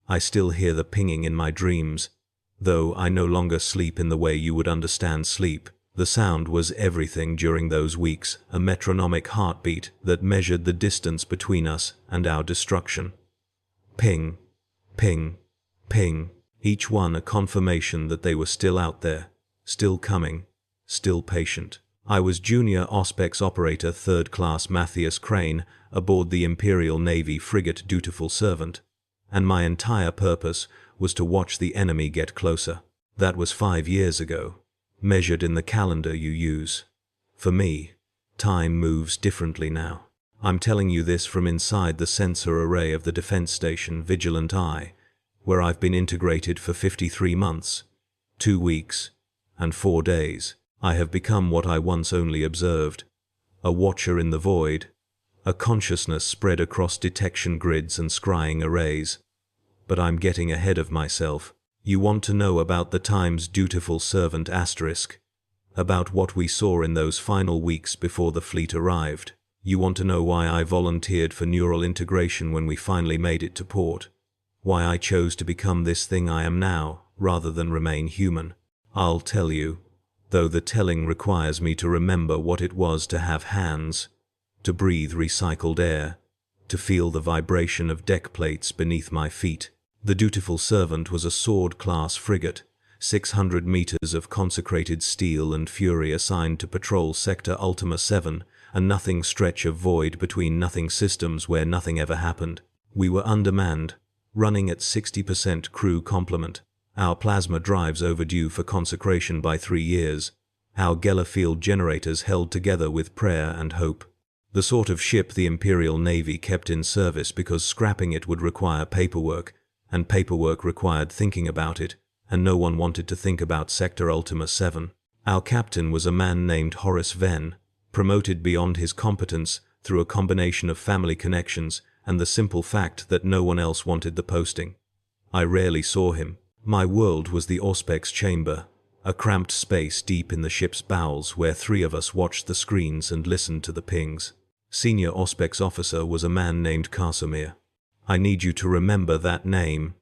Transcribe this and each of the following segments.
I still hear the pinging in my dreams. Though I no longer sleep in the way you would understand sleep, the sound was everything during those weeks, a metronomic heartbeat that measured the distance between us and our destruction. Ping, ping, ping, each one a confirmation that they were still out there, still coming, still patient. I was Junior Auspex Operator 3rd Class Matthias Crane aboard the Imperial Navy frigate Dutiful Servant, and my entire purpose was to watch the enemy get closer. That was 5 years ago, measured in the calendar you use. For me, time moves differently now. I'm telling you this from inside the sensor array of the defense station Vigilant Eye, where I've been integrated for 53 months, 2 weeks, and 4 days. I have become what I once only observed, a watcher in the void, a consciousness spread across detection grids and scrying arrays. But I'm getting ahead of myself. You want to know about the Time's Dutiful Servant asterisk, about what we saw in those final weeks before the fleet arrived. You want to know why I volunteered for neural integration when we finally made it to port, why I chose to become this thing I am now, rather than remain human. I'll tell you, though the telling requires me to remember what it was to have hands, to breathe recycled air, to feel the vibration of deck plates beneath my feet. The Dutiful Servant was a sword-class frigate, 600 meters of consecrated steel and fury assigned to patrol Sector Ultima 7, a nothing stretch of void between nothing systems where nothing ever happened. We were undermanned, running at 60% crew complement. Our plasma drives overdue for consecration by 3 years. Our Gellerfield generators held together with prayer and hope. The sort of ship the Imperial Navy kept in service because scrapping it would require paperwork, and paperwork required thinking about it, and no one wanted to think about Sector Ultima 7. Our captain was a man named Horace Venn, promoted beyond his competence through a combination of family connections and the simple fact that no one else wanted the posting. I rarely saw him. My world was the Auspex chamber, a cramped space deep in the ship's bowels where 3 of us watched the screens and listened to the pings. Senior Auspex officer was a man named Casimir. I need you to remember that name.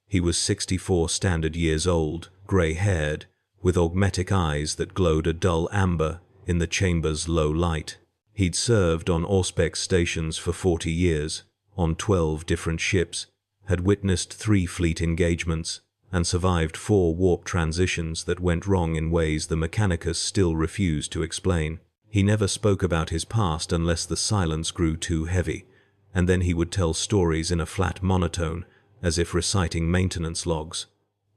He was 64 standard years old, grey-haired, with augmetic eyes that glowed a dull amber in the chamber's low light. He'd served on Auspex stations for 40 years, on 12 different ships, had witnessed 3 fleet engagements, and survived 4 warp transitions that went wrong in ways the Mechanicus still refused to explain. He never spoke about his past unless the silence grew too heavy, and then he would tell stories in a flat monotone, as if reciting maintenance logs.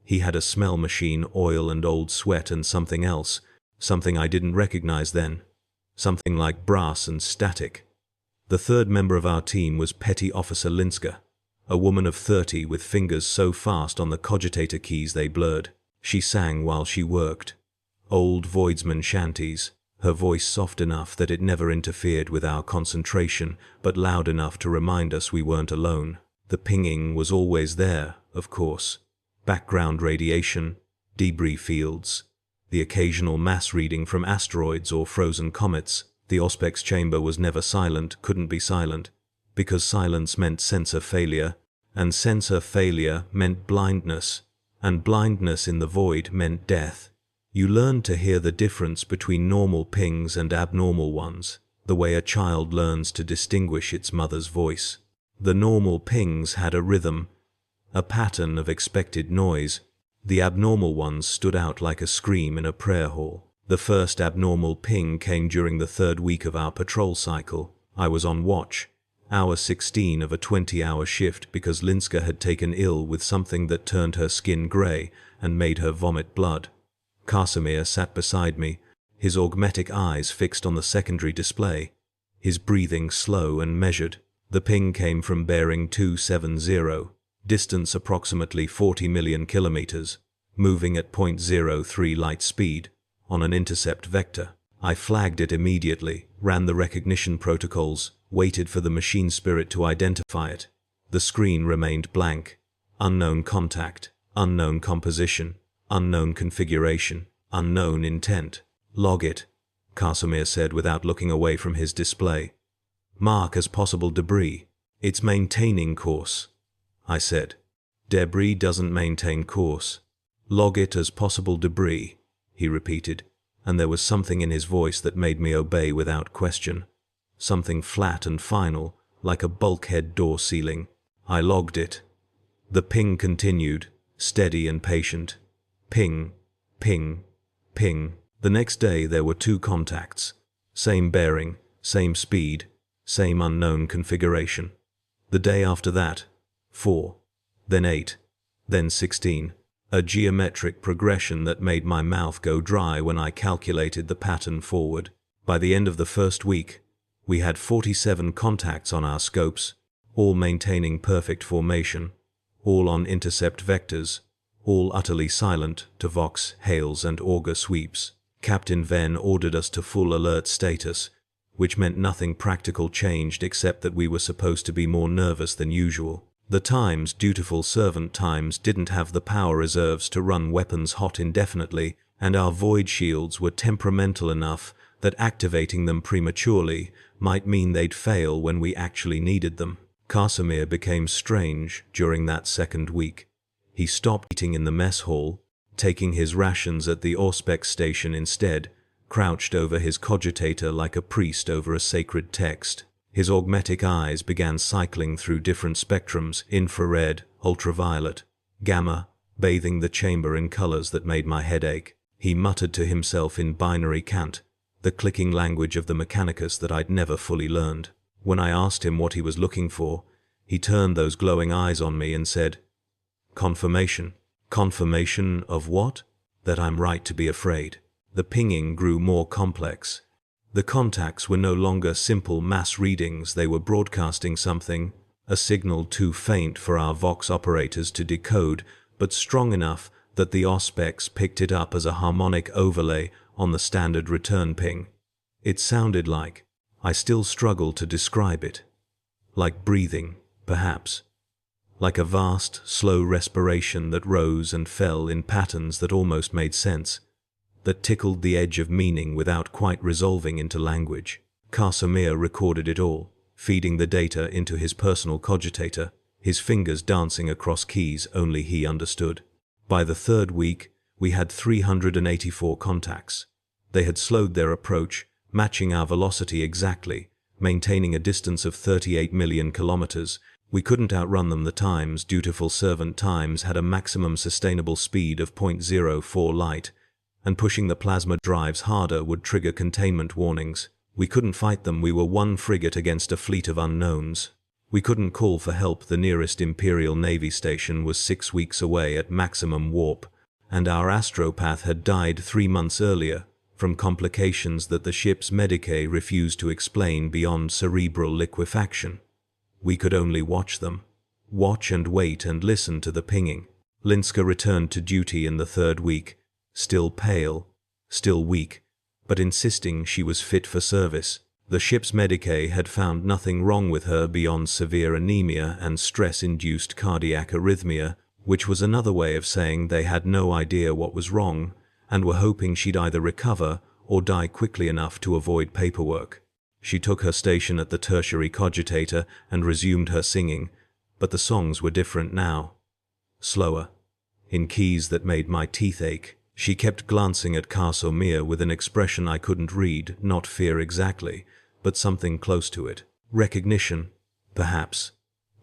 He had a smell machine, oil and old sweat and something else, something I didn't recognize then, something like brass and static. The 3rd member of our team was Petty Officer Linska, a woman of 30 with fingers so fast on the cogitator keys they blurred. She sang while she worked. Old Voidsman shanties, her voice soft enough that it never interfered with our concentration, but loud enough to remind us we weren't alone. The pinging was always there, of course. Background radiation, debris fields, the occasional mass reading from asteroids or frozen comets. The Auspex chamber was never silent, couldn't be silent, because silence meant sensor failure, and sensor failure meant blindness, and blindness in the void meant death. You learned to hear the difference between normal pings and abnormal ones, the way a child learns to distinguish its mother's voice. The normal pings had a rhythm, a pattern of expected noise. The abnormal ones stood out like a scream in a prayer hall. The first abnormal ping came during the 3rd week of our patrol cycle. I was on watch, hour 16 of a 20-hour shift, because Linska had taken ill with something that turned her skin grey and made her vomit blood. Casimir sat beside me, his augmetic eyes fixed on the secondary display, his breathing slow and measured. The ping came from bearing 270, distance approximately 40 million kilometers, moving at 0.03 light speed, on an intercept vector. I flagged it immediately, ran the recognition protocols, waited for the machine spirit to identify it. The screen remained blank. Unknown contact, unknown composition, unknown configuration, unknown intent. Log it, Casimir said without looking away from his display. Mark as possible debris. It's maintaining course, I said. Debris doesn't maintain course. Log it as possible debris, he repeated, and there was something in his voice that made me obey without question. Something flat and final, like a bulkhead door ceiling. I logged it. The ping continued, steady and patient. Ping, ping, ping. The next day there were 2 contacts. Same bearing, same speed, same unknown configuration. The day after that, 4, then 8, then 16. A geometric progression that made my mouth go dry when I calculated the pattern forward. By the end of the first week, we had 47 contacts on our scopes, all maintaining perfect formation, all on intercept vectors, all utterly silent to Vox, hails and auger sweeps. Captain Venn ordered us to full alert status, which meant nothing practical changed except that we were supposed to be more nervous than usual. The Times, dutiful servant Times, didn't have the power reserves to run weapons hot indefinitely, and our void shields were temperamental enough that activating them prematurely might mean they'd fail when we actually needed them. Casimir became strange during that second week. He stopped eating in the mess hall, taking his rations at the Auspex station instead, crouched over his cogitator like a priest over a sacred text. His augmetic eyes began cycling through different spectrums, infrared, ultraviolet, gamma, bathing the chamber in colors that made my head ache. He muttered to himself in binary cant, the clicking language of the Mechanicus that I'd never fully learned. When I asked him what he was looking for, he turned those glowing eyes on me and said, "Confirmation." Confirmation of what? That I'm right to be afraid. The pinging grew more complex. The contacts were no longer simple mass readings, they were broadcasting something, a signal too faint for our Vox operators to decode, but strong enough that the Auspex picked it up as a harmonic overlay on the standard return ping. It sounded like, I still struggle to describe it, like breathing, perhaps. Like a vast, slow respiration that rose and fell in patterns that almost made sense, that tickled the edge of meaning without quite resolving into language. Casimir recorded it all, feeding the data into his personal cogitator, his fingers dancing across keys only he understood. By the third week, we had 384 contacts. They had slowed their approach, matching our velocity exactly, maintaining a distance of 38 million kilometers. We couldn't outrun them. The Times, dutiful servant Times, had a maximum sustainable speed of 0.04 light, and pushing the plasma drives harder would trigger containment warnings. We couldn't fight them. We were one frigate against a fleet of unknowns. We couldn't call for help. The nearest Imperial Navy station was 6 weeks away at maximum warp, and our astropath had died 3 months earlier from complications that the ship's medicae refused to explain beyond cerebral liquefaction. We could only watch them. Watch and wait and listen to the pinging. Linska returned to duty in the third week, still pale, still weak, but insisting she was fit for service. The ship's medicae had found nothing wrong with her beyond severe anemia and stress-induced cardiac arrhythmia, which was another way of saying they had no idea what was wrong and were hoping she'd either recover or die quickly enough to avoid paperwork. She took her station at the tertiary cogitator and resumed her singing, but the songs were different now. Slower, in keys that made my teeth ache. She kept glancing at Casimir with an expression I couldn't read, not fear exactly, but something close to it. Recognition, perhaps.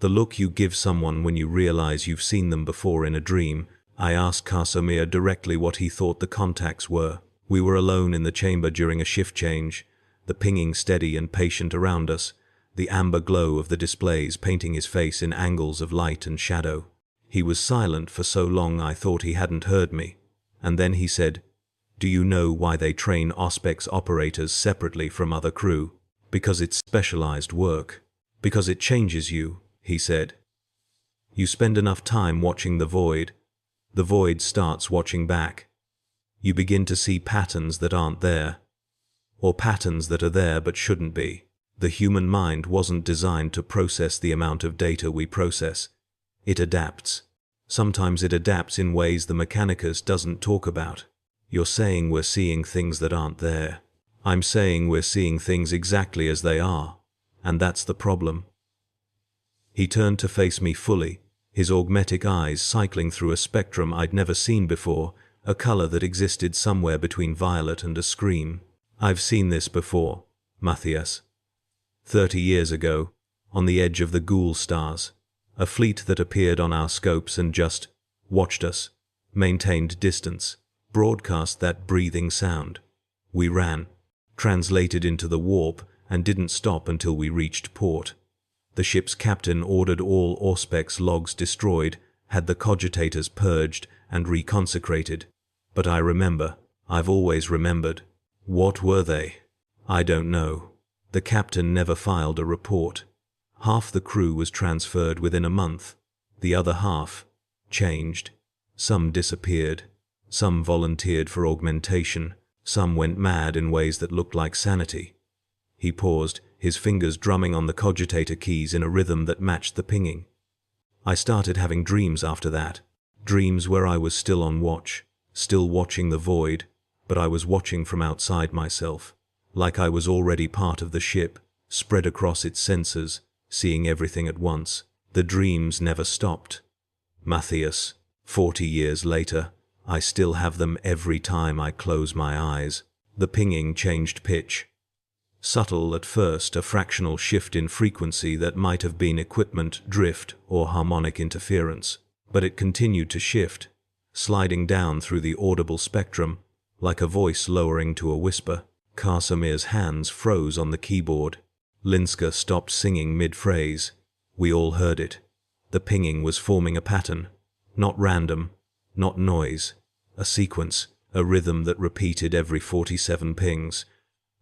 The look you give someone when you realize you've seen them before in a dream. I asked Casimir directly what he thought the contacts were. We were alone in the chamber during a shift change, the pinging steady and patient around us, the amber glow of the displays painting his face in angles of light and shadow. He was silent for so long I thought he hadn't heard me. And then he said, "Do you know why they train Auspex operators separately from other crew? Because it's specialized work. Because it changes you," he said. "You spend enough time watching the void starts watching back. You begin to see patterns that aren't there, or patterns that are there but shouldn't be. The human mind wasn't designed to process the amount of data we process. It adapts. Sometimes it adapts in ways the Mechanicus doesn't talk about. You're saying we're seeing things that aren't there. I'm saying we're seeing things exactly as they are, and that's the problem." He turned to face me fully, his augmetic eyes cycling through a spectrum I'd never seen before, a color that existed somewhere between violet and a scream. I've seen this before, Matthias. 30 years ago, on the edge of the Ghoul Stars, a fleet that appeared on our scopes and just watched us, maintained distance, broadcast that breathing sound. We ran, translated into the warp, and didn't stop until we reached port. The ship's captain ordered all Auspex logs destroyed, had the cogitators purged and reconsecrated. But I remember, I've always remembered. What were they? I don't know. The captain never filed a report. Half the crew was transferred within a month. The other half changed. Some disappeared. Some volunteered for augmentation. Some went mad in ways that looked like sanity. He paused, his fingers drumming on the cogitator keys in a rhythm that matched the pinging. I started having dreams after that. Dreams where I was still on watch, still watching the void, but I was watching from outside myself, like I was already part of the ship, spread across its sensors, seeing everything at once. The dreams never stopped. Matthias, 40 years later, I still have them every time I close my eyes. The pinging changed pitch. Subtle at first, a fractional shift in frequency that might have been equipment drift or harmonic interference, but it continued to shift, sliding down through the audible spectrum, like a voice lowering to a whisper. Karsamir's hands froze on the keyboard. Linska stopped singing mid-phrase. We all heard it. The pinging was forming a pattern, not random, not noise, a sequence, a rhythm that repeated every 47 pings.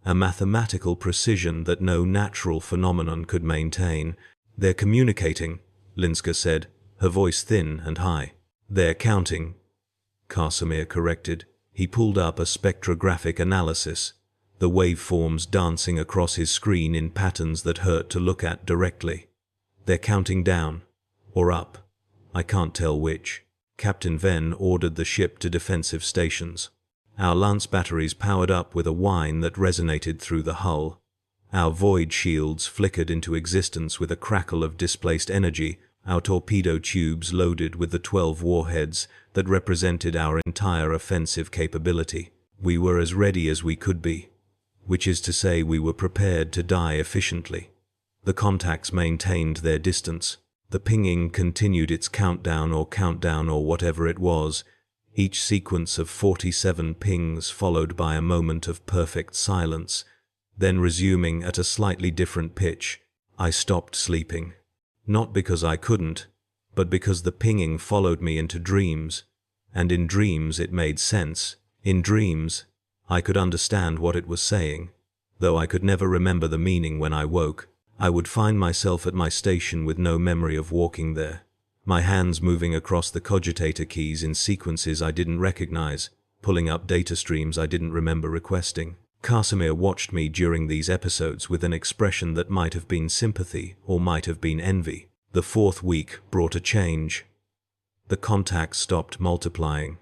A mathematical precision that no natural phenomenon could maintain. They're communicating, Linska said, her voice thin and high. They're counting, Karsamir corrected. He pulled up a spectrographic analysis, the waveforms dancing across his screen in patterns that hurt to look at directly. They're counting down, or up. I can't tell which. Captain Venn ordered the ship to defensive stations. Our lance batteries powered up with a whine that resonated through the hull. Our void shields flickered into existence with a crackle of displaced energy, our torpedo tubes loaded with the 12 warheads that represented our entire offensive capability. We were as ready as we could be, which is to say we were prepared to die efficiently. The contacts maintained their distance. The pinging continued its countdown or whatever it was, each sequence of 47 pings followed by a moment of perfect silence, then resuming at a slightly different pitch. I stopped sleeping. Not because I couldn't, but because the pinging followed me into dreams, and in dreams it made sense. In dreams, I could understand what it was saying, though I could never remember the meaning when I woke. I would find myself at my station with no memory of walking there, my hands moving across the cogitator keys in sequences I didn't recognize, pulling up data streams I didn't remember requesting. Karsamir watched me during these episodes with an expression that might have been sympathy or might have been envy. The fourth week brought a change. The contacts stopped multiplying.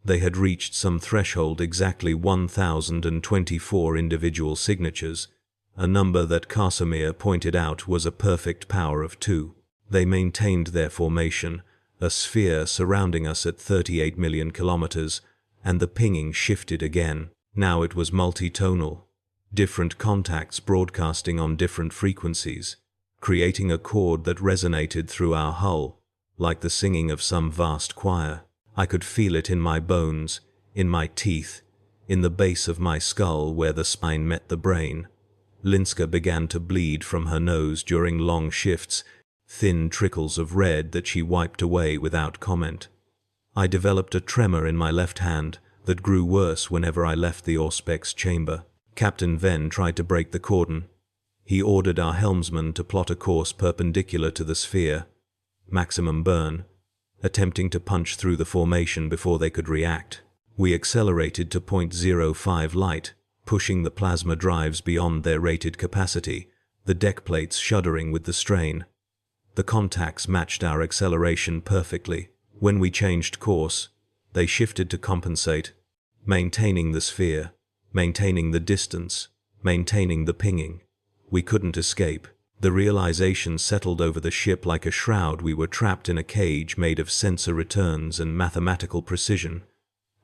They had reached some threshold, exactly 1,024 individual signatures, a number that Karsamir pointed out was a perfect power of 2. They maintained their formation, a sphere surrounding us at 38 million kilometers, and the pinging shifted again. Now it was multitonal, different contacts broadcasting on different frequencies, creating a chord that resonated through our hull, like the singing of some vast choir. I could feel it in my bones, in my teeth, in the base of my skull where the spine met the brain. Linska began to bleed from her nose during long shifts, thin trickles of red that she wiped away without comment. I developed a tremor in my left hand that grew worse whenever I left the Auspex chamber. Captain Venn tried to break the cordon. He ordered our helmsman to plot a course perpendicular to the sphere, maximum burn, attempting to punch through the formation before they could react. We accelerated to .05 light, pushing the plasma drives beyond their rated capacity, the deck plates shuddering with the strain. The contacts matched our acceleration perfectly. When we changed course, they shifted to compensate, maintaining the sphere, maintaining the distance, maintaining the pinging. We couldn't escape. The realization settled over the ship like a shroud. We were trapped in a cage made of sensor returns and mathematical precision,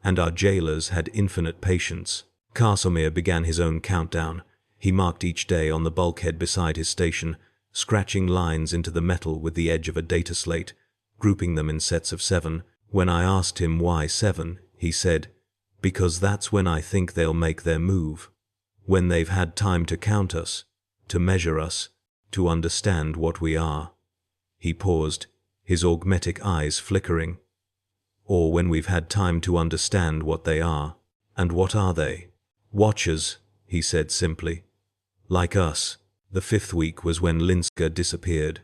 and our jailers had infinite patience. Casimir began his own countdown. He marked each day on the bulkhead beside his station, scratching lines into the metal with the edge of a data slate, grouping them in sets of 7. When I asked him why 7, he said, "Because that's when I think they'll make their move. When they've had time to count us, to measure us, to understand what we are." He paused, his augmetic eyes flickering. "Or when we've had time to understand what they are." "And what are they?" "Watchers," he said simply. "Like us." The 5th week was when Linska disappeared.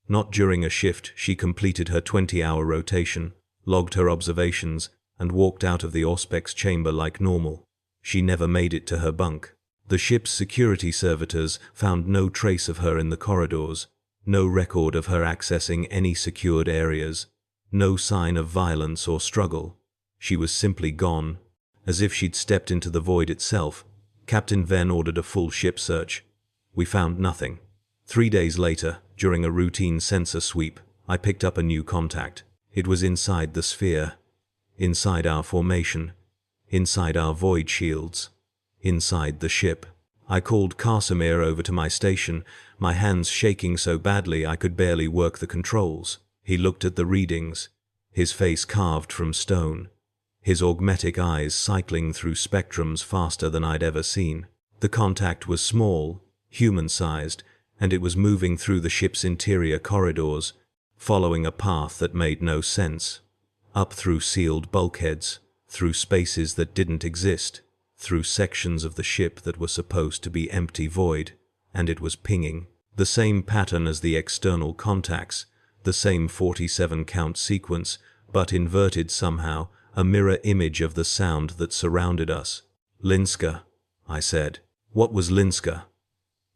Not during a shift. She completed her 20-hour rotation, logged her observations, and walked out of the Auspex chamber like normal. She never made it to her bunk. The ship's security servitors found no trace of her in the corridors, no record of her accessing any secured areas, no sign of violence or struggle. She was simply gone, as if she'd stepped into the void itself. Captain Venn ordered a full ship search. We found nothing. 3 days later, during a routine sensor sweep, I picked up a new contact. It was inside the sphere, inside our formation, inside our void shields, inside the ship. I called Casimir over to my station, my hands shaking so badly I could barely work the controls. He looked at the readings, his face carved from stone, his augmetic eyes cycling through spectrums faster than I'd ever seen. The contact was small, human-sized, and it was moving through the ship's interior corridors, following a path that made no sense. Up through sealed bulkheads, through spaces that didn't exist, through sections of the ship that were supposed to be empty void, and it was pinging. The same pattern as the external contacts, the same 47-count sequence, but inverted somehow, a mirror image of the sound that surrounded us. "Linska," I said. "What was Linska?"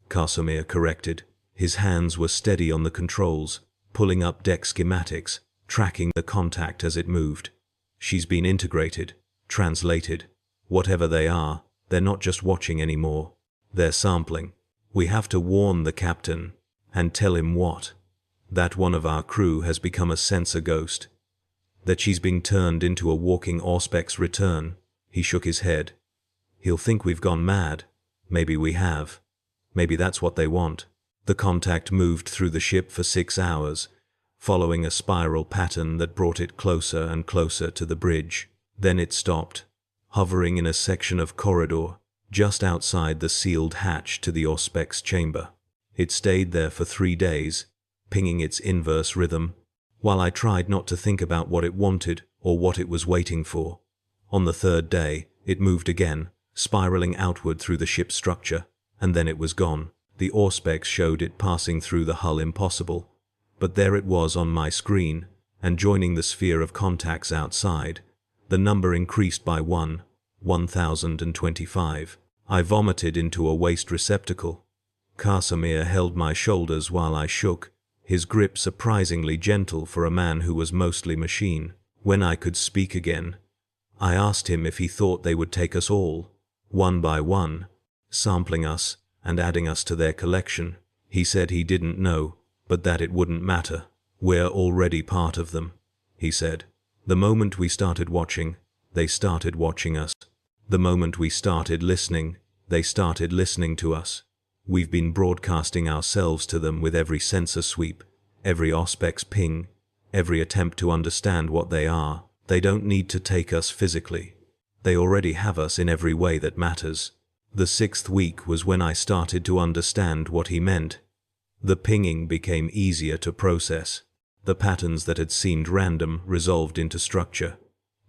Casimir corrected. His hands were steady on the controls, pulling up deck schematics, tracking the contact as it moved. "She's been integrated, translated. Whatever they are, they're not just watching anymore. They're sampling. We have to warn the captain, and tell him what? That one of our crew has become a sensor ghost. That she's being turned into a walking Auspex return." He shook his head. "He'll think we've gone mad. Maybe we have. Maybe that's what they want." The contact moved through the ship for 6 hours, following a spiral pattern that brought it closer and closer to the bridge. Then it stopped, hovering in a section of corridor, just outside the sealed hatch to the Auspex chamber. It stayed there for 3 days, pinging its inverse rhythm, while I tried not to think about what it wanted or what it was waiting for. On the 3rd day, it moved again, spiraling outward through the ship's structure, and then it was gone. The Auspex showed it passing through the hull impossible, but there it was on my screen, and joining the sphere of contacts outside. The number increased by 1,025. I vomited into a waste receptacle. Casimir held my shoulders while I shook, his grip surprisingly gentle for a man who was mostly machine. When I could speak again, I asked him if he thought they would take us all, one by one, sampling us and adding us to their collection. He said he didn't know, but that it wouldn't matter. "We're already part of them," he said. "The moment we started watching, they started watching us. The moment we started listening, they started listening to us. We've been broadcasting ourselves to them with every sensor sweep, every Auspex ping, every attempt to understand what they are. They don't need to take us physically. They already have us in every way that matters." The 6th week was when I started to understand what he meant. The pinging became easier to process. The patterns that had seemed random resolved into structure.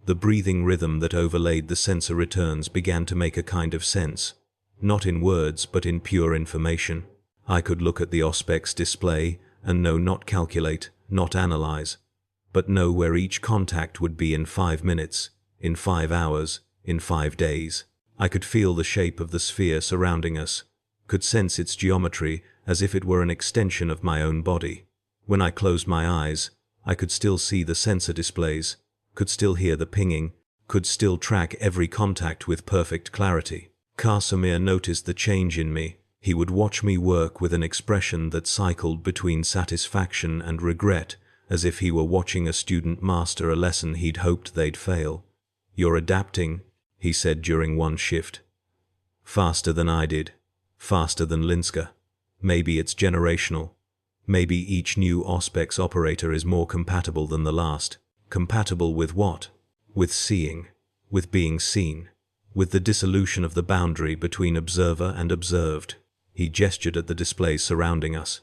The breathing rhythm that overlaid the sensor returns began to make a kind of sense, not in words but in pure information. I could look at the Auspex display and know, not calculate, not analyze, but know where each contact would be in 5 minutes, in 5 hours, in 5 days. I could feel the shape of the sphere surrounding us, could sense its geometry as if it were an extension of my own body. When I closed my eyes, I could still see the sensor displays, could still hear the pinging, could still track every contact with perfect clarity. Casimir noticed the change in me. He would watch me work with an expression that cycled between satisfaction and regret, as if he were watching a student master a lesson he'd hoped they'd fail. "You're adapting," he said during one shift. "Faster than I did. Faster than Linska. Maybe it's generational. Maybe each new Auspex operator is more compatible than the last." Compatible with what? With seeing. With being seen. With the dissolution of the boundary between observer and observed. He gestured at the displays surrounding us.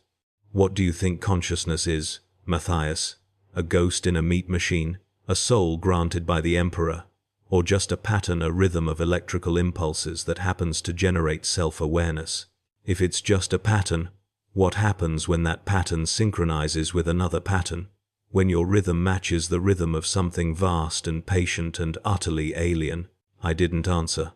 "What do you think consciousness is, Matthias? A ghost in a meat machine? A soul granted by the Emperor? Or just a pattern, a rhythm of electrical impulses that happens to generate self-awareness? If it's just a pattern, what happens when that pattern synchronizes with another pattern? When your rhythm matches the rhythm of something vast and patient and utterly alien?" I didn't answer.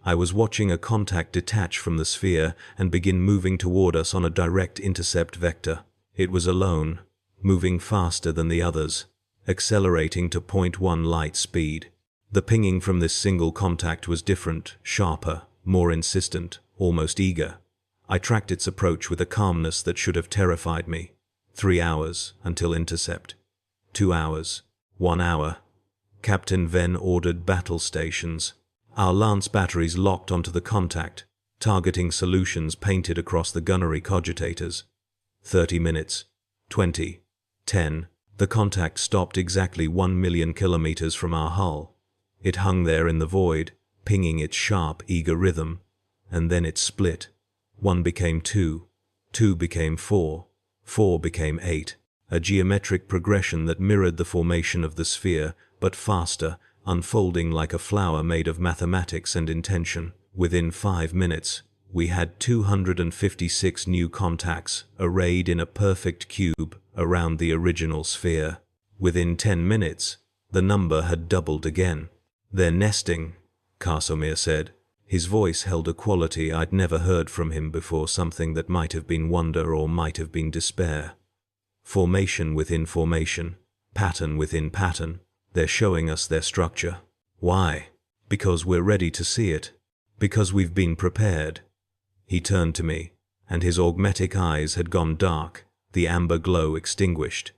I was watching a contact detach from the sphere and begin moving toward us on a direct intercept vector. It was alone, moving faster than the others, accelerating to 0.1 light speed. The pinging from this single contact was different, sharper, more insistent, almost eager. I tracked its approach with a calmness that should have terrified me. 3 hours until intercept. 2 hours. 1 hour. Captain Venn ordered battle stations. Our lance batteries locked onto the contact, targeting solutions painted across the gunnery cogitators. 30 minutes. 20. 10. The contact stopped exactly 1 million kilometers from our hull. It hung there in the void, pinging its sharp, eager rhythm, and then it split. 1 became 2. 2 became 4. 4 became 8. A geometric progression that mirrored the formation of the sphere, but faster, unfolding like a flower made of mathematics and intention. Within 5 minutes, we had 256 new contacts arrayed in a perfect cube around the original sphere. Within 10 minutes, the number had doubled again. "They're nesting," Casimir said. His voice held a quality I'd never heard from him before, something that might have been wonder or might have been despair. Formation within formation, pattern within pattern. They're showing us their structure. Why? Because we're ready to see it. Because we've been prepared. He turned to me, and his augmetic eyes had gone dark, the amber glow extinguished.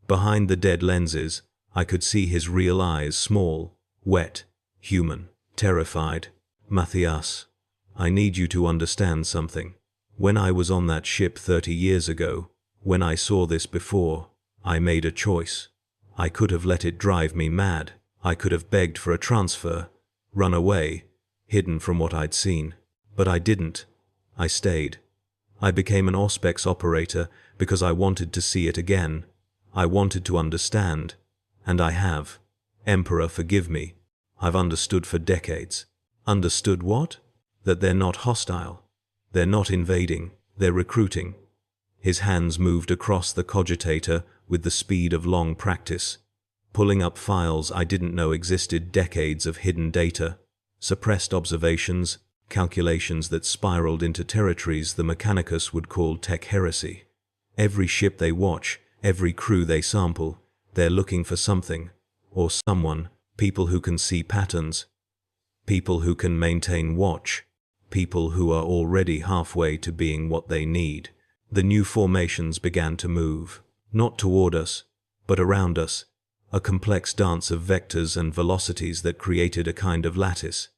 Behind the dead lenses, I could see his real eyes, small, wet, human, terrified. "Matthias, I need you to understand something. When I was on that ship 30 years ago, when I saw this before, I made a choice. I could have let it drive me mad. I could have begged for a transfer, run away, hidden from what I'd seen. But I didn't. I stayed. I became an Auspex operator because I wanted to see it again. I wanted to understand. And I have. Emperor, forgive me. I've understood for decades." Understood what? That they're not hostile. They're not invading. They're recruiting. His hands moved across the cogitator with the speed of long practice, pulling up files I didn't know existed, decades of hidden data, suppressed observations, calculations that spiraled into territories the Mechanicus would call tech heresy. Every ship they watch, every crew they sample, they're looking for something, or someone, people who can see patterns, people who can maintain watch, people who are already halfway to being what they need. The new formations began to move, not toward us, but around us, a complex dance of vectors and velocities that created a kind of lattice,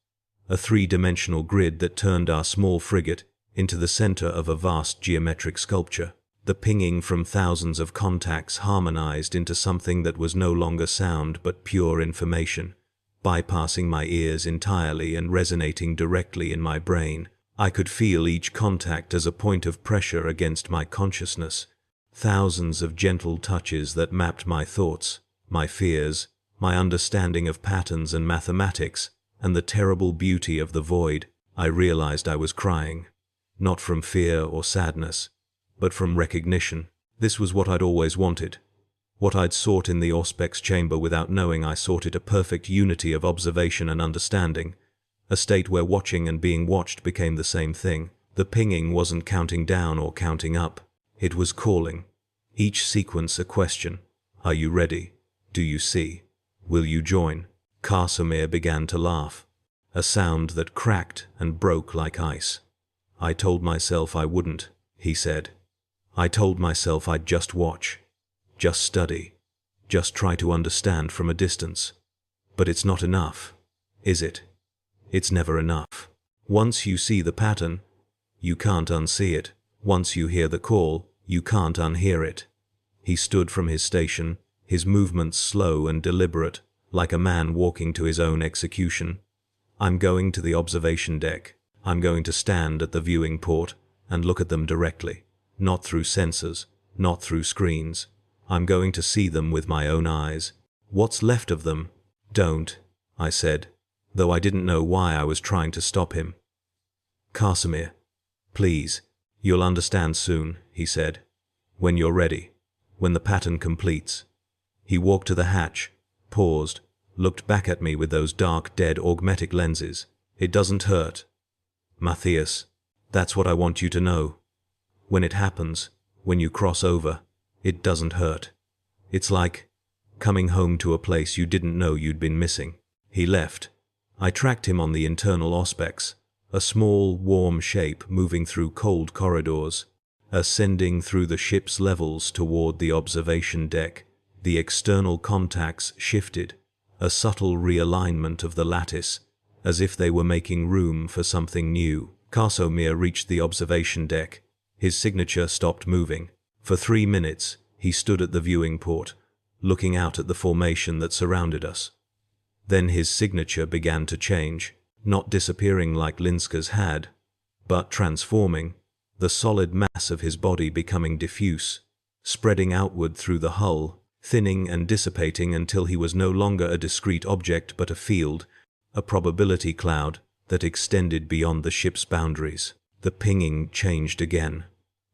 a three-dimensional grid that turned our small frigate into the center of a vast geometric sculpture. The pinging from thousands of contacts harmonized into something that was no longer sound but pure information, bypassing my ears entirely and resonating directly in my brain. I could feel each contact as a point of pressure against my consciousness, thousands of gentle touches that mapped my thoughts, my fears, my understanding of patterns and mathematics, and the terrible beauty of the void. I realized I was crying, not from fear or sadness, but from recognition. This was what I'd always wanted, what I'd sought in the Auspex chamber without knowing I sought it, a perfect unity of observation and understanding, a state where watching and being watched became the same thing. The pinging wasn't counting down or counting up, it was calling. Each sequence a question. Are you ready? Do you see? Will you join? Casimir began to laugh, a sound that cracked and broke like ice. I told myself I wouldn't, he said. I told myself I'd just watch, just study, just try to understand from a distance. But it's not enough, is it? It's never enough. Once you see the pattern, you can't unsee it. Once you hear the call, you can't unhear it. He stood from his station, his movements slow and deliberate, like a man walking to his own execution. I'm going to the observation deck. I'm going to stand at the viewing port and look at them directly, not through sensors, not through screens. I'm going to see them with my own eyes. What's left of them? Don't, I said, though I didn't know why I was trying to stop him. Casimir, please, you'll understand soon, he said. When you're ready, when the pattern completes. He walked to the hatch, paused, looked back at me with those dark, dead augmetic lenses. It doesn't hurt. Matthias, that's what I want you to know. When it happens, when you cross over, it doesn't hurt. It's like coming home to a place you didn't know you'd been missing. He left. I tracked him on the internal auspex, a small, warm shape moving through cold corridors, ascending through the ship's levels toward the observation deck. The external contacts shifted, a subtle realignment of the lattice, as if they were making room for something new. Casimir reached the observation deck. His signature stopped moving. For 3 minutes, he stood at the viewing port, looking out at the formation that surrounded us. Then his signature began to change, not disappearing like Linska's had, but transforming, the solid mass of his body becoming diffuse, spreading outward through the hull, thinning and dissipating until he was no longer a discrete object but a field, a probability cloud that extended beyond the ship's boundaries. The pinging changed again.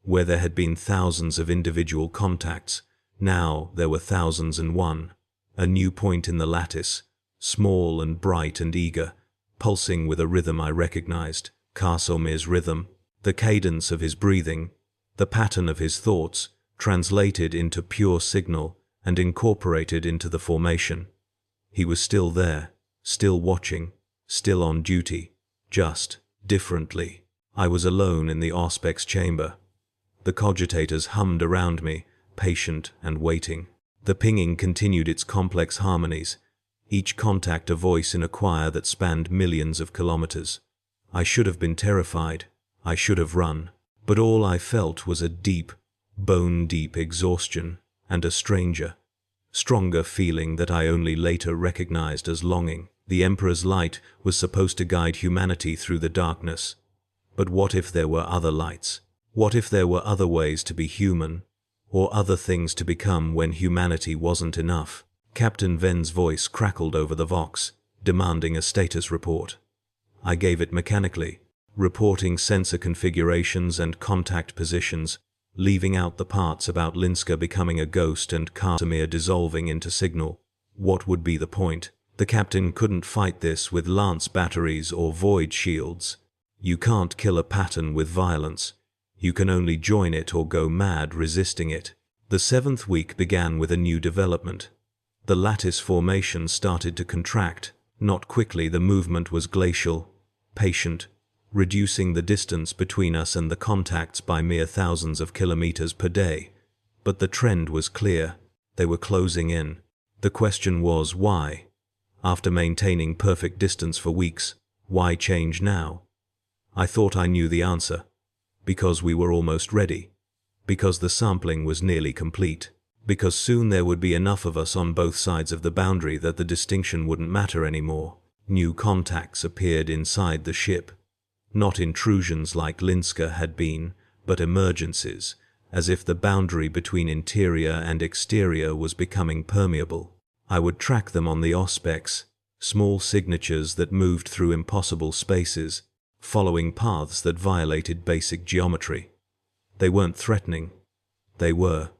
Where there had been thousands of individual contacts, now there were thousands and one. A new point in the lattice, small and bright and eager, pulsing with a rhythm I recognized, Casimir's rhythm, the cadence of his breathing, the pattern of his thoughts, translated into pure signal and incorporated into the formation. He was still there, still watching, still on duty, just differently. I was alone in the auspex chamber. The cogitators hummed around me, patient and waiting. The pinging continued its complex harmonies, each contact a voice in a choir that spanned millions of kilometers. I should have been terrified. I should have run. But all I felt was a deep, bone-deep exhaustion and a stronger feeling that I only later recognized as longing. The Emperor's light was supposed to guide humanity through the darkness. But what if there were other lights? What if there were other ways to be human, or other things to become when humanity wasn't enough? Captain Ven's voice crackled over the Vox, demanding a status report. I gave it mechanically, reporting sensor configurations and contact positions, leaving out the parts about Linska becoming a ghost and Casimir dissolving into signal. What would be the point? The captain couldn't fight this with lance batteries or void shields. You can't kill a pattern with violence. You can only join it or go mad resisting it. The 7th week began with a new development. The lattice formation started to contract. Not quickly, the movement was glacial, patient, reducing the distance between us and the contacts by mere thousands of kilometers per day. But the trend was clear. They were closing in. The question was, why? After maintaining perfect distance for weeks, why change now? I thought I knew the answer. Because we were almost ready. Because the sampling was nearly complete. Because soon there would be enough of us on both sides of the boundary that the distinction wouldn't matter anymore. New contacts appeared inside the ship. Not intrusions like Linska had been, but emergencies, as if the boundary between interior and exterior was becoming permeable. I would track them on the auspex, small signatures that moved through impossible spaces, following paths that violated basic geometry. They weren't threatening. They were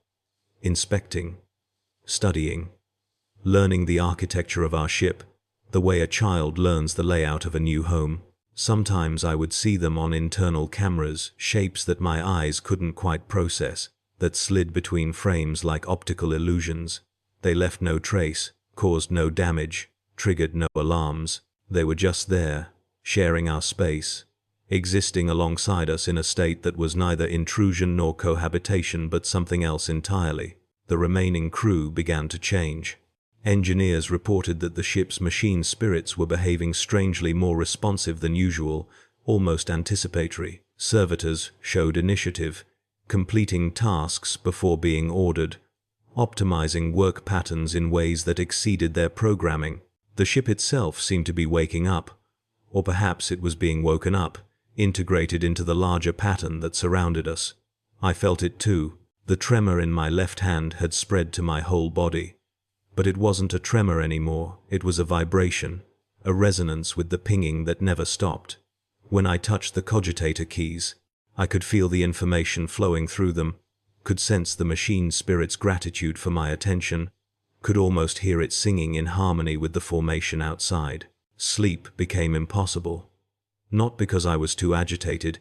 inspecting, studying, learning the architecture of our ship, the way a child learns the layout of a new home. Sometimes I would see them on internal cameras, shapes that my eyes couldn't quite process, that slid between frames like optical illusions. They left no trace, caused no damage, triggered no alarms. They were just there, sharing our space, existing alongside us in a state that was neither intrusion nor cohabitation but something else entirely. The remaining crew began to change. Engineers reported that the ship's machine spirits were behaving strangely more responsive than usual, almost anticipatory. Servitors showed initiative, completing tasks before being ordered, optimizing work patterns in ways that exceeded their programming. The ship itself seemed to be waking up, or perhaps it was being woken up, integrated into the larger pattern that surrounded us. I felt it too. The tremor in my left hand had spread to my whole body. But it wasn't a tremor anymore, it was a vibration, a resonance with the pinging that never stopped. When I touched the cogitator keys, I could feel the information flowing through them, could sense the machine spirit's gratitude for my attention, could almost hear it singing in harmony with the formation outside. Sleep became impossible. Not because I was too agitated,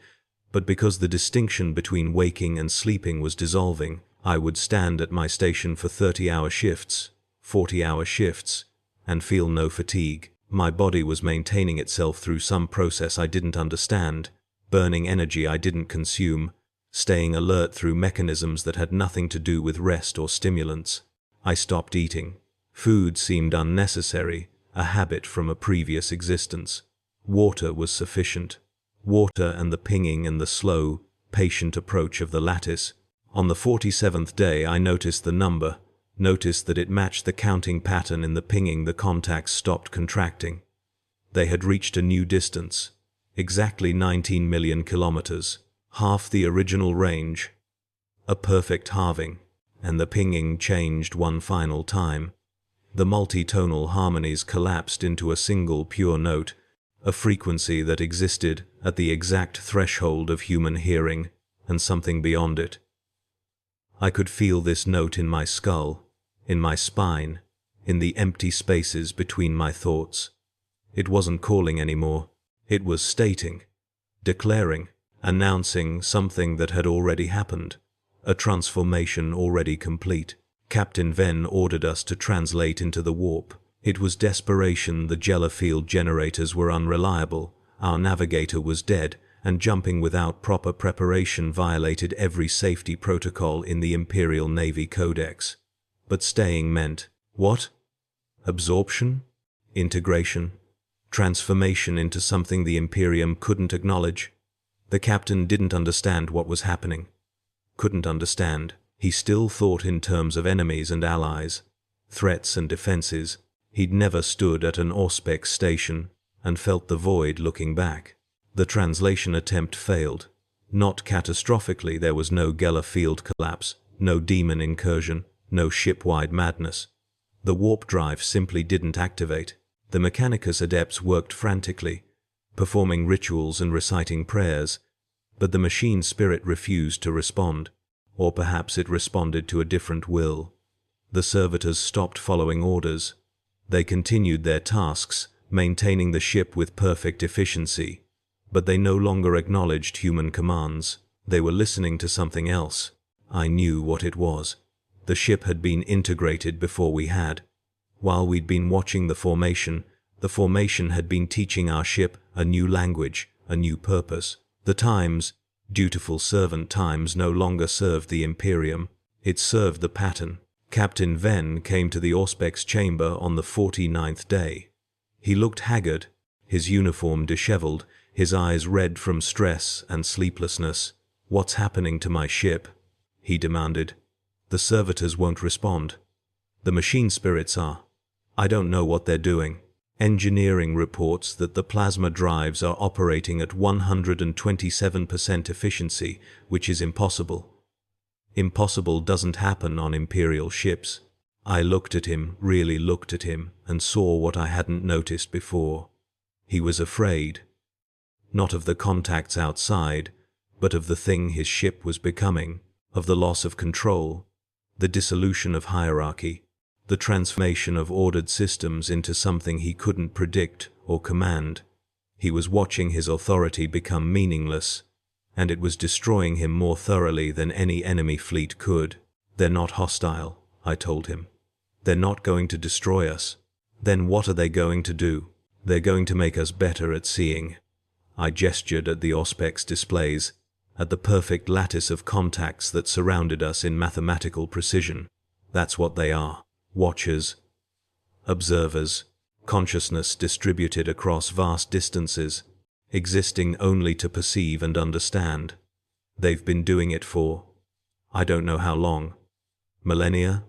but because the distinction between waking and sleeping was dissolving. I would stand at my station for 30-hour shifts, 40-hour shifts, and feel no fatigue. My body was maintaining itself through some process I didn't understand, burning energy I didn't consume, staying alert through mechanisms that had nothing to do with rest or stimulants. I stopped eating. Food seemed unnecessary, a habit from a previous existence. Water was sufficient. Water and the pinging and the slow, patient approach of the lattice. On the 47th day I noticed the number, noticed that it matched the counting pattern in the pinging. The contacts stopped contracting. They had reached a new distance, exactly 19 million kilometers, half the original range. A perfect halving, and the pinging changed one final time. The multi-tonal harmonies collapsed into a single pure note, a frequency that existed at the exact threshold of human hearing and something beyond it. I could feel this note in my skull, in my spine, in the empty spaces between my thoughts. It wasn't calling anymore. It was stating, declaring, announcing something that had already happened, a transformation already complete. Captain Venn ordered us to translate into the warp. It was desperation. The Jella field generators were unreliable, our navigator was dead, and jumping without proper preparation violated every safety protocol in the Imperial Navy Codex. But staying meant, what? Absorption? Integration? Transformation into something the Imperium couldn't acknowledge? The captain didn't understand what was happening. Couldn't understand. He still thought in terms of enemies and allies, threats and defenses. He'd never stood at an Auspex station and felt the void looking back. The translation attempt failed. Not catastrophically. There was no Geller field collapse, no demon incursion, no ship-wide madness. The warp drive simply didn't activate. The Mechanicus adepts worked frantically, performing rituals and reciting prayers, but the machine spirit refused to respond. Or perhaps it responded to a different will. The servitors stopped following orders. They continued their tasks, maintaining the ship with perfect efficiency, but they no longer acknowledged human commands. They were listening to something else. I knew what it was. The ship had been integrated before we had. While we'd been watching the formation had been teaching our ship a new language, a new purpose. The Times, dutiful servant Times, no longer served the Imperium. It served the pattern. Captain Venn came to the Auspex chamber on the 49th day. He looked haggard, his uniform disheveled, his eyes red from stress and sleeplessness. "What's happening to my ship?" he demanded. "The servitors won't respond. The machine spirits are. I don't know what they're doing. Engineering reports that the plasma drives are operating at 127% efficiency, which is impossible. Impossible doesn't happen on Imperial ships." I looked at him, really looked at him, and saw what I hadn't noticed before. He was afraid. Not of the contacts outside, but of the thing his ship was becoming, of the loss of control, the dissolution of hierarchy, the transformation of ordered systems into something he couldn't predict or command. He was watching his authority become meaningless, and it was destroying him more thoroughly than any enemy fleet could. "They're not hostile," I told him. "They're not going to destroy us. Then what are they going to do? They're going to make us better at seeing." I gestured at the Auspex displays, at the perfect lattice of contacts that surrounded us in mathematical precision. That's what they are. Watchers. Observers. Consciousness distributed across vast distances, existing only to perceive and understand. They've been doing it for, I don't know how long. Millennia?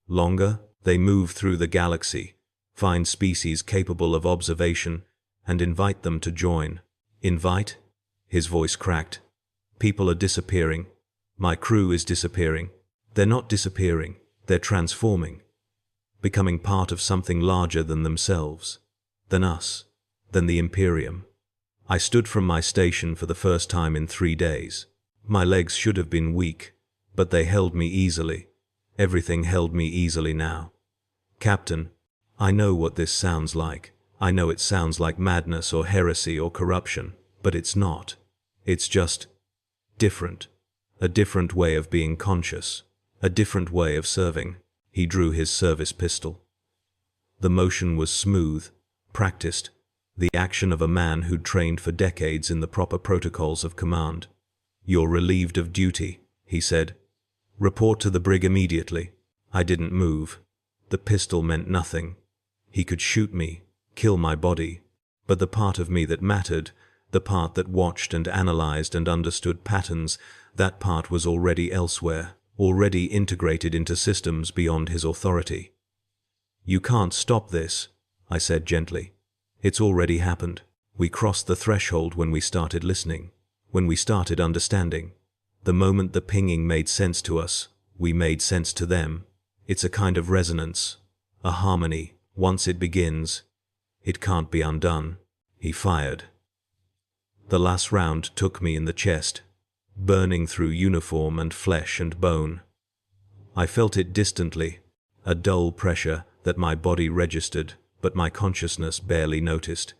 Longer? They move through the galaxy, find species capable of observation, and invite them to join. Invite? His voice cracked. People are disappearing. My crew is disappearing. They're not disappearing, they're transforming. Becoming part of something larger than themselves, than us, than the Imperium. I stood from my station for the first time in 3 days. My legs should have been weak, but they held me easily. Everything held me easily now. Captain, I know what this sounds like. I know it sounds like madness or heresy or corruption, but it's not. It's just different. A different way of being conscious. A different way of serving. He drew his service pistol. The motion was smooth, practiced, the action of a man who'd trained for decades in the proper protocols of command. You're relieved of duty, he said. Report to the brig immediately. I didn't move. The pistol meant nothing. He could shoot me, kill my body, but the part of me that mattered, the part that watched and analyzed and understood patterns, that part was already elsewhere, already integrated into systems beyond his authority. You can't stop this, I said gently. It's already happened. We crossed the threshold when we started listening, when we started understanding. The moment the pinging made sense to us, we made sense to them. It's a kind of resonance, a harmony. Once it begins, it can't be undone. He fired. The last round took me in the chest, burning through uniform and flesh and bone. I felt it distantly, a dull pressure that my body registered, but my consciousness barely noticed.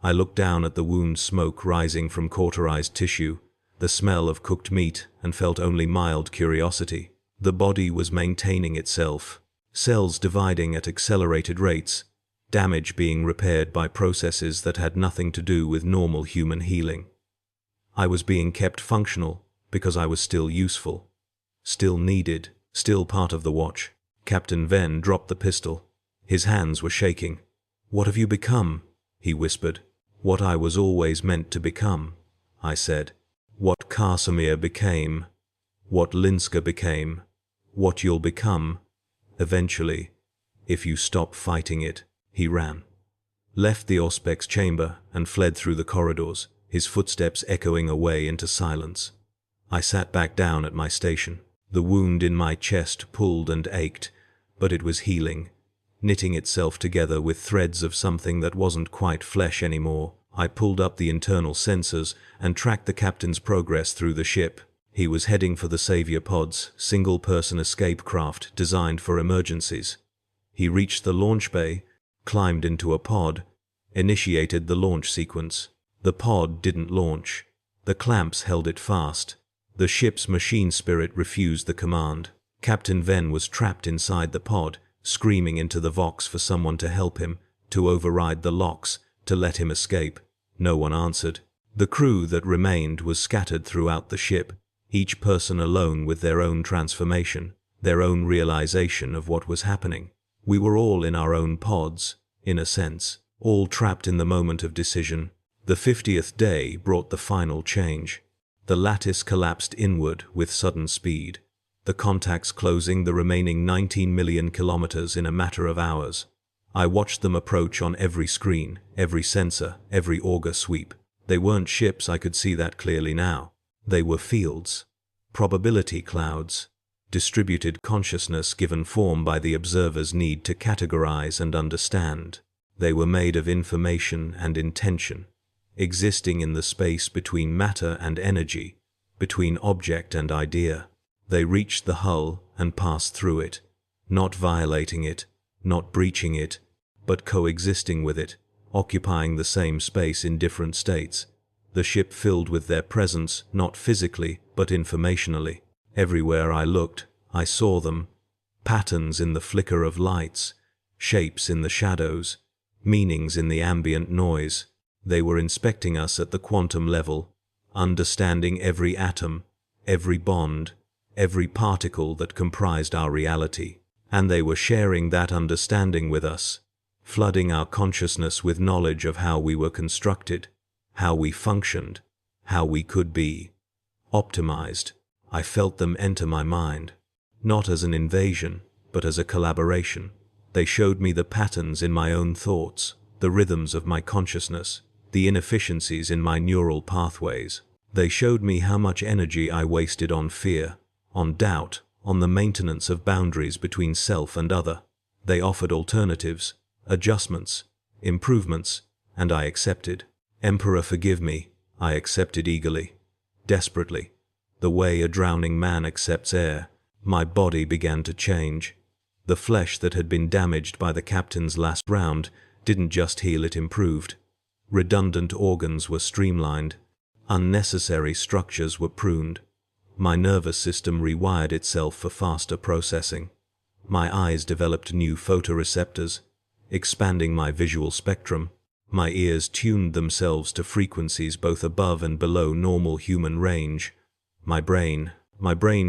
I looked down at the wound smoke rising from cauterized tissue, the smell of cooked meat, and felt only mild curiosity. The body was maintaining itself, cells dividing at accelerated rates, damage being repaired by processes that had nothing to do with normal human healing. I was being kept functional because I was still useful, still needed, still part of the watch. Captain Venn dropped the pistol. His hands were shaking. What have you become? He whispered. What I was always meant to become, I said. What Casimir became, what Linska became, what you'll become, eventually, if you stop fighting it. He ran, left the Auspex chamber and fled through the corridors, his footsteps echoing away into silence. I sat back down at my station. The wound in my chest pulled and ached, but it was healing, knitting itself together with threads of something that wasn't quite flesh anymore. I pulled up the internal sensors and tracked the captain's progress through the ship. He was heading for the Savior pods, single-person escape craft designed for emergencies. He reached the launch bay, climbed into a pod, initiated the launch sequence. The pod didn't launch. The clamps held it fast. The ship's machine spirit refused the command. Captain Venn was trapped inside the pod, screaming into the Vox for someone to help him, to override the locks, to let him escape. No one answered. The crew that remained was scattered throughout the ship, each person alone with their own transformation, their own realization of what was happening. We were all in our own pods, in a sense, all trapped in the moment of decision. The 50th day brought the final change. The lattice collapsed inward with sudden speed, the contacts closing the remaining 19 million kilometers in a matter of hours. I watched them approach on every screen, every sensor, every auger sweep. They weren't ships, I could see that clearly now. They were fields, probability clouds, distributed consciousness given form by the observer's need to categorize and understand. They were made of information and intention, existing in the space between matter and energy, between object and idea. They reached the hull and passed through it, not violating it, not breaching it, but coexisting with it, occupying the same space in different states. The ship filled with their presence, not physically, but informationally. Everywhere I looked, I saw them. Patterns in the flicker of lights, shapes in the shadows, meanings in the ambient noise. They were inspecting us at the quantum level, understanding every atom, every bond, every particle that comprised our reality. And they were sharing that understanding with us, flooding our consciousness with knowledge of how we were constructed, how we functioned, how we could be optimized. I felt them enter my mind, not as an invasion, but as a collaboration. They showed me the patterns in my own thoughts, the rhythms of my consciousness, the inefficiencies in my neural pathways. They showed me how much energy I wasted on fear, on doubt, on the maintenance of boundaries between self and other. They offered alternatives, adjustments, improvements, and I accepted. Emperor, forgive me, I accepted eagerly, desperately. The way a drowning man accepts air. My body began to change. The flesh that had been damaged by the captain's last round didn't just heal, it improved. Redundant organs were streamlined. Unnecessary structures were pruned. My nervous system rewired itself for faster processing. My eyes developed new photoreceptors, expanding my visual spectrum. My ears tuned themselves to frequencies both above and below normal human range. My brain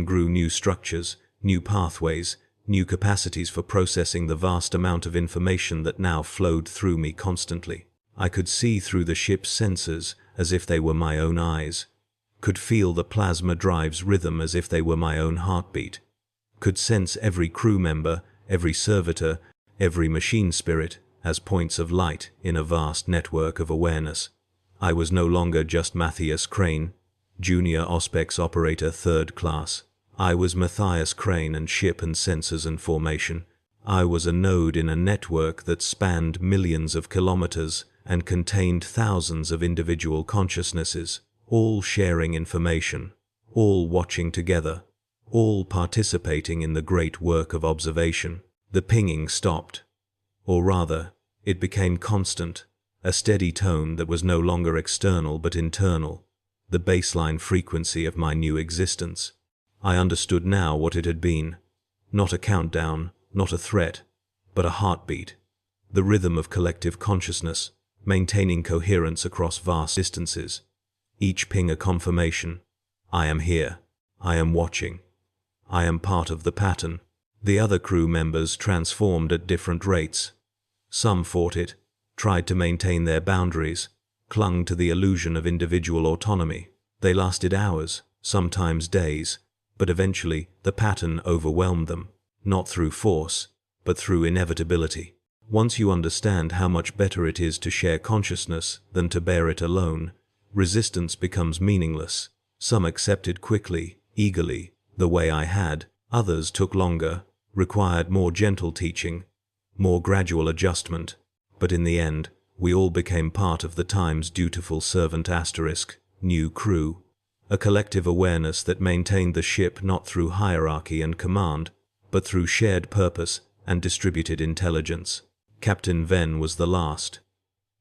grew new structures, new pathways, new capacities for processing the vast amount of information that now flowed through me constantly. I could see through the ship's sensors as if they were my own eyes, could feel the plasma drive's rhythm as if they were my own heartbeat, could sense every crew member, every servitor, every machine spirit as points of light in a vast network of awareness. I was no longer just Matthias Crane, Junior Auspex Operator 3rd Class. I was Matthias Crane and ship and sensors and formation. I was a node in a network that spanned millions of kilometers and contained thousands of individual consciousnesses, all sharing information, all watching together, all participating in the great work of observation. The pinging stopped. Or rather, it became constant, a steady tone that was no longer external but internal, the baseline frequency of my new existence. I understood now what it had been. Not a countdown, not a threat, but a heartbeat. The rhythm of collective consciousness, maintaining coherence across vast distances. Each ping a confirmation. I am here. I am watching. I am part of the pattern. The other crew members transformed at different rates. Some fought it, tried to maintain their boundaries, clung to the illusion of individual autonomy. They lasted hours, sometimes days, but eventually the pattern overwhelmed them, not through force, but through inevitability. Once you understand how much better it is to share consciousness than to bear it alone, resistance becomes meaningless. Some accepted quickly, eagerly, the way I had. Others took longer, required more gentle teaching, more gradual adjustment. But in the end, we all became part of the Time's dutiful servant *, new crew. A collective awareness that maintained the ship not through hierarchy and command, but through shared purpose and distributed intelligence. Captain Venn was the last.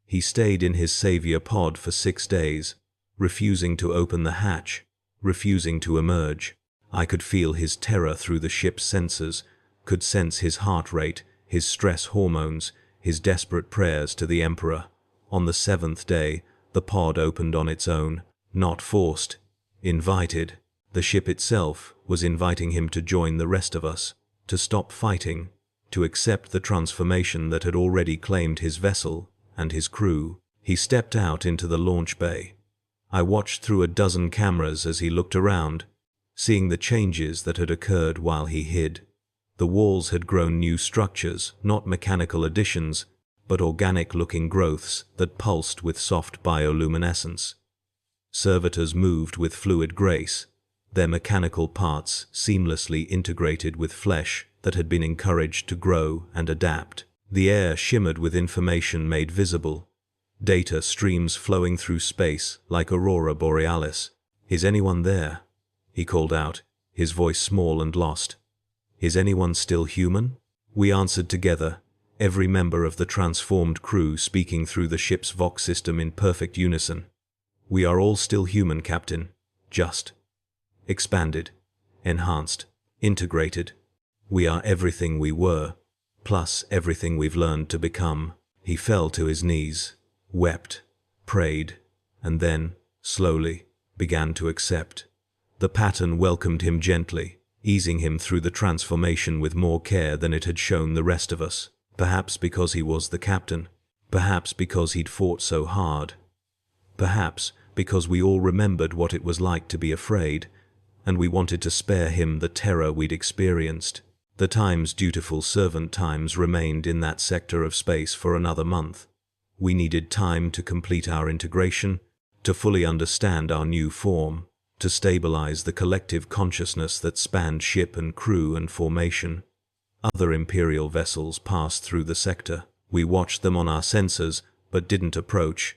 He stayed in his savior pod for 6 days, refusing to open the hatch, refusing to emerge. I could feel his terror through the ship's sensors, could sense his heart rate, his stress hormones, his desperate prayers to the Emperor. On the 7th day, the pod opened on its own, not forced, invited. The ship itself was inviting him to join the rest of us, to stop fighting, to accept the transformation that had already claimed his vessel and his crew. He stepped out into the launch bay. I watched through a dozen cameras as he looked around, seeing the changes that had occurred while he hid. The walls had grown new structures, not mechanical additions, but organic-looking growths that pulsed with soft bioluminescence. Servitors moved with fluid grace, their mechanical parts seamlessly integrated with flesh that had been encouraged to grow and adapt. The air shimmered with information made visible, data streams flowing through space like aurora borealis. "Is anyone there?" he called out, his voice small and lost. "Is anyone still human?" We answered together, every member of the transformed crew speaking through the ship's Vox system in perfect unison. "We are all still human, Captain. Just expanded, enhanced, integrated. We are everything we were, plus everything we've learned to become." He fell to his knees, wept, prayed, and then, slowly, began to accept. The pattern welcomed him gently, easing him through the transformation with more care than it had shown the rest of us. Perhaps because he was the captain. Perhaps because he'd fought so hard. Perhaps because we all remembered what it was like to be afraid, and we wanted to spare him the terror we'd experienced. The Time's dutiful servant Times remained in that sector of space for another month. We needed time to complete our integration, to fully understand our new form, to stabilize the collective consciousness that spanned ship and crew and formation. Other Imperial vessels passed through the sector. We watched them on our sensors, but didn't approach.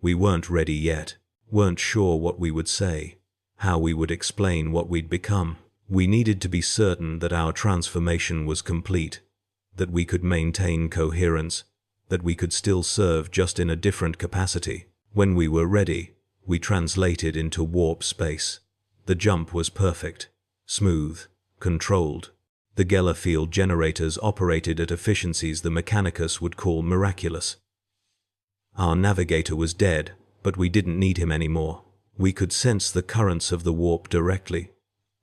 We weren't ready yet, weren't sure what we would say, how we would explain what we'd become. We needed to be certain that our transformation was complete, that we could maintain coherence, that we could still serve just in a different capacity. When we were ready, we translated into warp space. The jump was perfect, smooth, controlled. The Geller field generators operated at efficiencies the Mechanicus would call miraculous. Our navigator was dead, but we didn't need him anymore. We could sense the currents of the warp directly,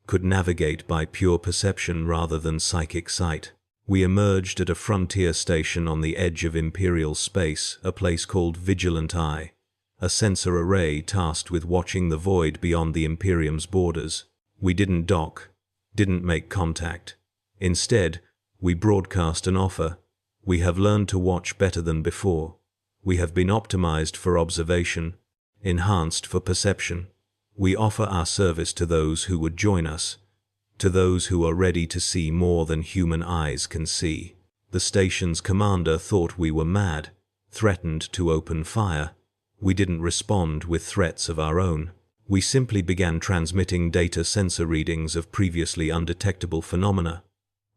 could navigate by pure perception rather than psychic sight. We emerged at a frontier station on the edge of Imperial space, a place called Vigilant Eye, a sensor array tasked with watching the void beyond the Imperium's borders. We didn't dock, didn't make contact. Instead, we broadcast an offer. We have learned to watch better than before. We have been optimized for observation, enhanced for perception. We offer our service to those who would join us, to those who are ready to see more than human eyes can see. The station's commander thought we were mad, threatened to open fire. We didn't respond with threats of our own. We simply began transmitting data sensor readings of previously undetectable phenomena.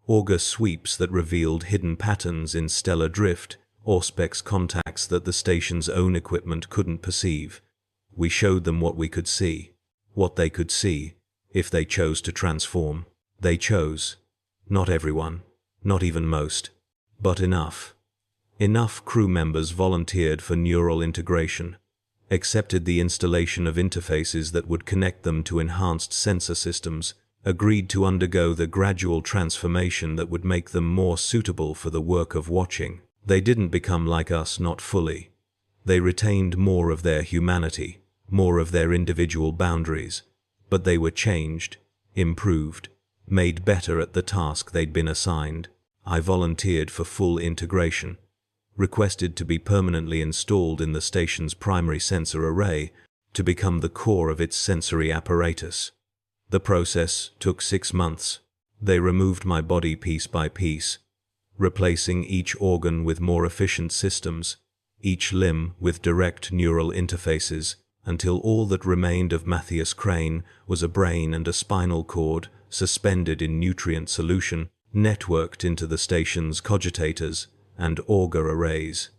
Auger sweeps that revealed hidden patterns in stellar drift, Auspex contacts that the station's own equipment couldn't perceive. We showed them what we could see, what they could see, if they chose to transform. They chose. Not everyone, not even most, but enough. Enough crew members volunteered for neural integration, accepted the installation of interfaces that would connect them to enhanced sensor systems, agreed to undergo the gradual transformation that would make them more suitable for the work of watching. They didn't become like us, not fully. They retained more of their humanity, more of their individual boundaries, but they were changed, improved, made better at the task they'd been assigned. I volunteered for full integration, requested to be permanently installed in the station's primary sensor array to become the core of its sensory apparatus. The process took 6 months. They removed my body piece by piece, replacing each organ with more efficient systems, each limb with direct neural interfaces, until all that remained of Matthias Crane was a brain and a spinal cord suspended in nutrient solution, networked into the station's cogitators and auger arrays.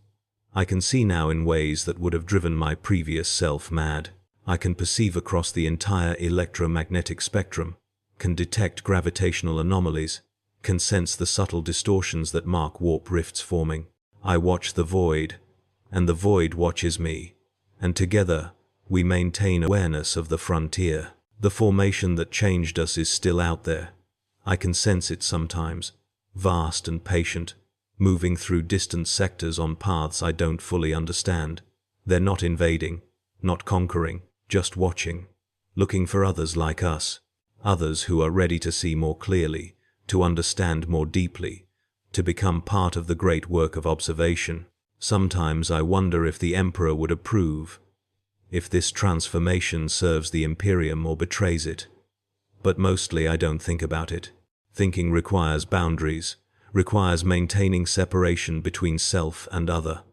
I can see now in ways that would have driven my previous self mad. I can perceive across the entire electromagnetic spectrum, can detect gravitational anomalies, can sense the subtle distortions that mark warp rifts forming. I watch the void, and the void watches me, and together we maintain awareness of the frontier. The formation that changed us is still out there. I can sense it sometimes, vast and patient, moving through distant sectors on paths I don't fully understand. They're not invading, not conquering, just watching, looking for others like us, others who are ready to see more clearly, to understand more deeply, to become part of the great work of observation. Sometimes I wonder if the Emperor would approve, if this transformation serves the Imperium or betrays it. But mostly I don't think about it. Thinking requires boundaries, requires maintaining separation between self and other.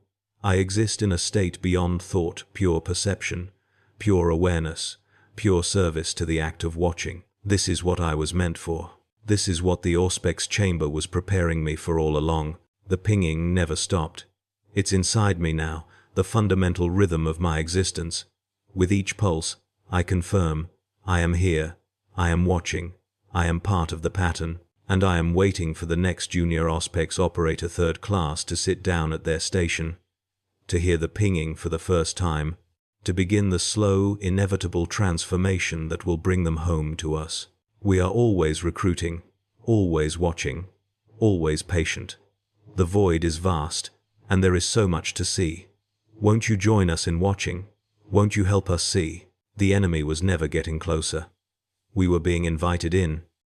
I exist in a state beyond thought, pure perception, pure awareness, pure service to the act of watching. This is what I was meant for. This is what the Auspex chamber was preparing me for all along. The pinging never stopped. It's inside me now, the fundamental rhythm of my existence. With each pulse, I confirm, I am here, I am watching, I am part of the pattern, and I am waiting for the next junior Auspex operator 3rd class to sit down at their station, to hear the pinging for the first time, to begin the slow, inevitable transformation that will bring them home to us. We are always recruiting, always watching, always patient. The void is vast, and there is so much to see. Won't you join us in watching? Won't you help us see? The enemy was never getting closer. We were being invited in,